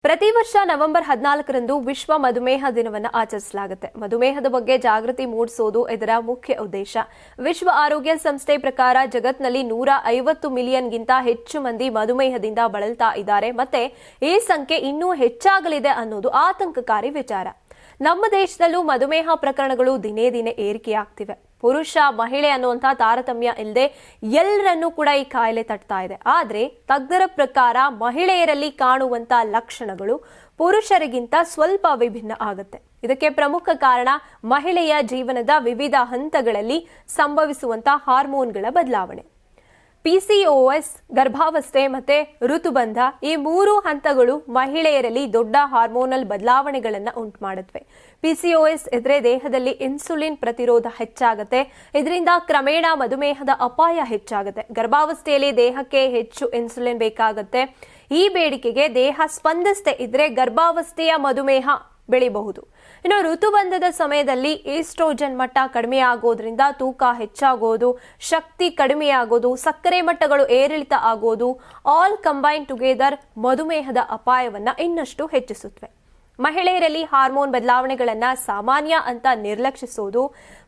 ಪ್ರತಿ ವರ್ಷ ನವೆಂಬರ್ 14ರಂದು ವಿಶ್ವ ಮಧುಮೇಹ ದಿನವನ್ನು ಆಚರಿಸಲಾಗುತ್ತೆ. ಮಧುಮೇಹದ ಬಗ್ಗೆ ಜಾಗೃತಿ ಮೂಡಿಸೋದು ಇದರ ಮುಖ್ಯ ಉದ್ದೇಶ. ವಿಶ್ವ ಆರೋಗ್ಯ ಸಂಸ್ಥೆ ಪ್ರಕಾರ ಜಗತ್ತಿನಲ್ಲಿ 150 ಮಿಲಿಯನ್ಗಿಂತ ಹೆಚ್ಚು ಮಂದಿ ಮಧುಮೇಹದಿಂದ ಬಳಲ್ತಾ ಇದ್ದಾರೆ. ಮತ್ತೆ ಈ ಸಂಖ್ಯೆ ಇನ್ನೂ ಹೆಚ್ಚಾಗಲಿದೆ ಅನ್ನೋದು ಆತಂಕಕಾರಿ ವಿಚಾರ. ನಮ್ಮ ದೇಶದಲ್ಲೂ ಮಧುಮೇಹ ಪ್ರಕರಣಗಳು ದಿನೇ ದಿನೇ ಏರಿಕೆಯಾಗ್ತಿವೆ. ಪುರುಷ ಮಹಿಳೆ ಅನ್ನುವಂಥ ತಾರತಮ್ಯ ಇಲ್ಲದೆ ಎಲ್ಲರನ್ನೂ ಕೂಡ ಈ ಕಾಯಿಲೆ ತಟ್ತಾ ಇದೆ. ಆದರೆ ತಜ್ಞರ ಪ್ರಕಾರ ಮಹಿಳೆಯರಲ್ಲಿ ಕಾಣುವಂತ ಲಕ್ಷಣಗಳು ಪುರುಷರಿಗಿಂತ ಸ್ವಲ್ಪ ವಿಭಿನ್ನ ಆಗುತ್ತೆ. ಇದಕ್ಕೆ ಪ್ರಮುಖ ಕಾರಣ ಮಹಿಳೆಯ ಜೀವನದ ವಿವಿಧ ಹಂತಗಳಲ್ಲಿ ಸಂಭವಿಸುವಂತ ಹಾರ್ಮೋನ್ಗಳ ಬದಲಾವಣೆ. PCOS, ಗರ್ಭಾವಸ್ಥೆ ಮತ್ತೆ ಋತುಬಂಧ ಈ ಮೂರು ಹಂತಗಳು ಮಹಿಳೆಯರಲ್ಲಿ ದೊಡ್ಡ ಹಾರ್ಮೋನಲ್ ಬದಲಾವಣೆಗಳನ್ನು ಉಂಟು ಮಾಡುತ್ತವೆ. PCOS ಇದ್ರೆ ದೇಹದಲ್ಲಿ ಇನ್ಸುಲಿನ್ ಪ್ರತಿರೋಧ ಹೆಚ್ಚಾಗುತ್ತೆ. ಇದರಿಂದ ಕ್ರಮೇಣ ಮಧುಮೇಹದ ಅಪಾಯ ಹೆಚ್ಚಾಗುತ್ತೆ. ಗರ್ಭಾವಸ್ಥೆಯಲ್ಲಿ ದೇಹಕ್ಕೆ ಹೆಚ್ಚು ಇನ್ಸುಲಿನ್ ಬೇಕಾಗುತ್ತೆ. ಈ ಬೇಡಿಕೆಗೆ ದೇಹ ಸ್ಪಂದಿಸದೆ ಇದ್ರೆ ಗರ್ಭಾವಸ್ಥೆಯ ಮಧುಮೇಹ ಬೆಳೆಯಬಹುದು. ಇನ್ನು ಋತುಬಂಧದ ಸಮಯದಲ್ಲಿ ಈಸ್ಟ್ರೋಜನ್ ಮಟ್ಟ ಕಡಿಮೆ ಆಗೋದ್ರಿಂದ ತೂಕ ಹೆಚ್ಚಾಗೋದು, ಶಕ್ತಿ ಕಡಿಮೆಯಾಗೋದು, ಸಕ್ಕರೆ ಮಟ್ಟಗಳು ಏರಿಳಿತ ಆಗೋದು ಆಲ್ ಕಂಬೈನ್ ಟುಗೆದರ್ ಮಧುಮೇಹದ ಅಪಾಯವನ್ನ ಇನ್ನಷ್ಟು ಹೆಚ್ಚಿಸುತ್ತವೆ. ಮಹಿಳೆಯರಲ್ಲಿ ಹಾರ್ಮೋನ್ ಬದಲಾವಣೆಗಳನ್ನ ಸಾಮಾನ್ಯ ಅಂತ ನಿರ್ಲಕ್ಷಿಸೋದು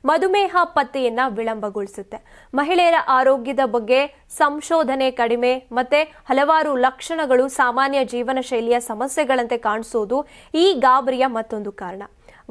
ಮಧುಮೇಹ ಪತ್ತೆಯನ್ನ ವಿಳಂಬಗೊಳಿಸುತ್ತೆ. ಮಹಿಳೆಯರ ಆರೋಗ್ಯದ ಬಗ್ಗೆ ಸಂಶೋಧನೆ ಕಡಿಮೆ ಮತ್ತೆ ಹಲವಾರು ಲಕ್ಷಣಗಳು ಸಾಮಾನ್ಯ ಜೀವನ ಶೈಲಿಯ ಸಮಸ್ಯೆಗಳಂತೆ ಕಾಣಿಸೋದು ಈ ಗಾಬರಿಯ ಮತ್ತೊಂದು ಕಾರಣ.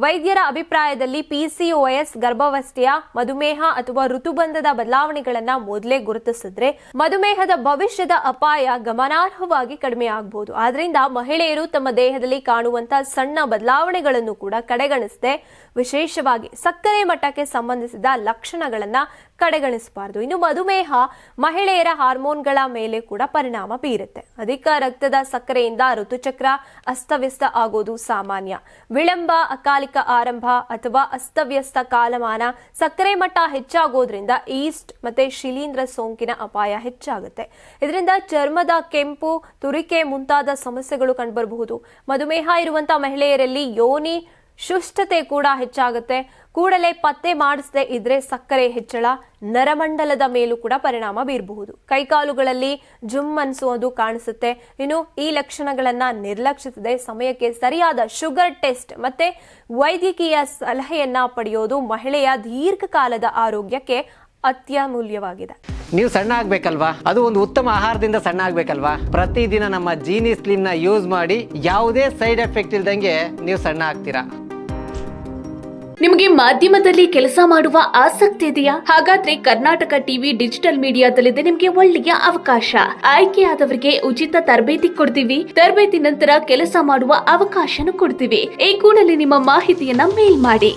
ವೈದ್ಯರ ಅಭಿಪ್ರಾಯದಲ್ಲಿ PCOS ಗರ್ಭಾವಸ್ಥೆಯ ಮಧುಮೇಹ ಅಥವಾ ಋತುಬಂಧದ ಬದಲಾವಣೆಗಳನ್ನ ಮೊದಲೇ ಗುರುತಿಸಿದ್ರೆ ಮಧುಮೇಹದ ಭವಿಷ್ಯದ ಅಪಾಯ ಗಮನಾರ್ಹವಾಗಿ ಕಡಿಮೆ ಆಗಬಹುದು. ಆದ್ರಿಂದ ಮಹಿಳೆಯರು ತಮ್ಮ ದೇಹದಲ್ಲಿ ಕಾಣುವಂತಹ ಸಣ್ಣ ಬದಲಾವಣೆಗಳನ್ನು ಕೂಡ ಕಡೆಗಣಿಸದೆ ವಿಶೇಷವಾಗಿ ಸಕ್ಕರೆ ಮಟ್ಟಕ್ಕೆ ಸಂಬಂಧಿಸಿದ ಲಕ್ಷಣಗಳನ್ನ ಕಡೆಗಣಿಸಬಾರದು. ಇನ್ನು ಮಧುಮೇಹ ಮಹಿಳೆಯರ ಹಾರ್ಮೋನ್ಗಳ ಮೇಲೆ ಕೂಡ ಪರಿಣಾಮ ಬೀರುತ್ತೆ. ಅಧಿಕ ರಕ್ತದ ಸಕ್ಕರೆಯಿಂದ ಋತುಚಕ್ರ ಅಸ್ತವ್ಯಸ್ತ ಆಗೋದು ಸಾಮಾನ್ಯ. ವಿಳಂಬ, ಅಕಾಲಿಕ ಆರಂಭ ಅಥವಾ ಅಸ್ತವ್ಯಸ್ತ ಕಾಲಮಾನ, ಸಕ್ಕರೆ ಮಟ್ಟ ಹೆಚ್ಚಾಗೋದ್ರಿಂದ ಈಸ್ಟ್ ಮತ್ತೆ ಶಿಲೀಂಧ್ರ ಸೋಂಕಿನ ಅಪಾಯ ಹೆಚ್ಚಾಗುತ್ತೆ. ಇದರಿಂದ ಚರ್ಮದ ಕೆಂಪು, ತುರಿಕೆ ಮುಂತಾದ ಸಮಸ್ಯೆಗಳು ಕಂಡುಬರಬಹುದು. ಮಧುಮೇಹ ಇರುವಂತಹ ಮಹಿಳೆಯರಲ್ಲಿ ಯೋನಿ ಶುಷ್ಠತೆ ಕೂಡ ಹೆಚ್ಚಾಗುತ್ತೆ. ಕೂಡಲೇ ಪತ್ತೆ ಮಾಡಿಸದೆ ಇದ್ರೆ ಸಕ್ಕರೆ ಹೆಚ್ಚಳ ನರಮಂಡಲದ ಮೇಲೂ ಕೂಡ ಪರಿಣಾಮ ಬೀರಬಹುದು. ಕೈಕಾಲುಗಳಲ್ಲಿ ಜುಮ್ ಅನ್ಸೋದು ಕಾಣಿಸುತ್ತೆ. ಇನ್ನು ಈ ಲಕ್ಷಣಗಳನ್ನ ನಿರ್ಲಕ್ಷಿಸದೆ ಸಮಯಕ್ಕೆ ಸರಿಯಾದ ಶುಗರ್ ಟೆಸ್ಟ್ ಮತ್ತೆ ವೈದ್ಯಕೀಯ ಸಲಹೆಯನ್ನ ಪಡೆಯೋದು ಮಹಿಳೆಯ ದೀರ್ಘಕಾಲದ ಆರೋಗ್ಯಕ್ಕೆ ಅತ್ಯಮೂಲ್ಯವಾಗಿದೆ. ನೀವು ಸಣ್ಣ ಆಗ್ಬೇಕಲ್ವಾ? ಅದು ಒಂದು ಉತ್ತಮ ಆಹಾರದಿಂದ ಸಣ್ಣ ಆಗ್ಬೇಕಲ್ವಾ? ಪ್ರತಿದಿನ ನಮ್ಮ ಜೀನಿ ಸ್ಲಿಮ್ ನ ಯೂಸ್ ಮಾಡಿ ಯಾವುದೇ ಸೈಡ್ ಎಫೆಕ್ಟ್ ಇಲ್ದಂಗೆ ನೀವು ಸಣ್ಣ ಆಗ್ತೀರಾ. ನಿಮಗೆ ಮಾಧ್ಯಮದಲ್ಲಿ ಕೆಲಸ ಮಾಡುವ ಆಸಕ್ತಿ ಇದೆಯಾ? ಹಾಗಾದ್ರೆ ಕರ್ನಾಟಕ ಟಿವಿ ಡಿಜಿಟಲ್ ಮೀಡಿಯಾದಲ್ಲಿದೆ ನಿಮಗೆ ಒಳ್ಳೆಯ ಅವಕಾಶ. ಆಯ್ಕೆಯಾದವರಿಗೆ ಉಚಿತ ತರಬೇತಿ ಕೊಡ್ತೀವಿ. ತರಬೇತಿ ನಂತರ ಕೆಲಸ ಮಾಡುವ ಅವಕಾಶನೂ ಕೊಡ್ತೀವಿ. ಈ ಕೂಡಲೇ ನಿಮ್ಮ ಮಾಹಿತಿಯನ್ನ ಮೇಲ್ ಮಾಡಿ.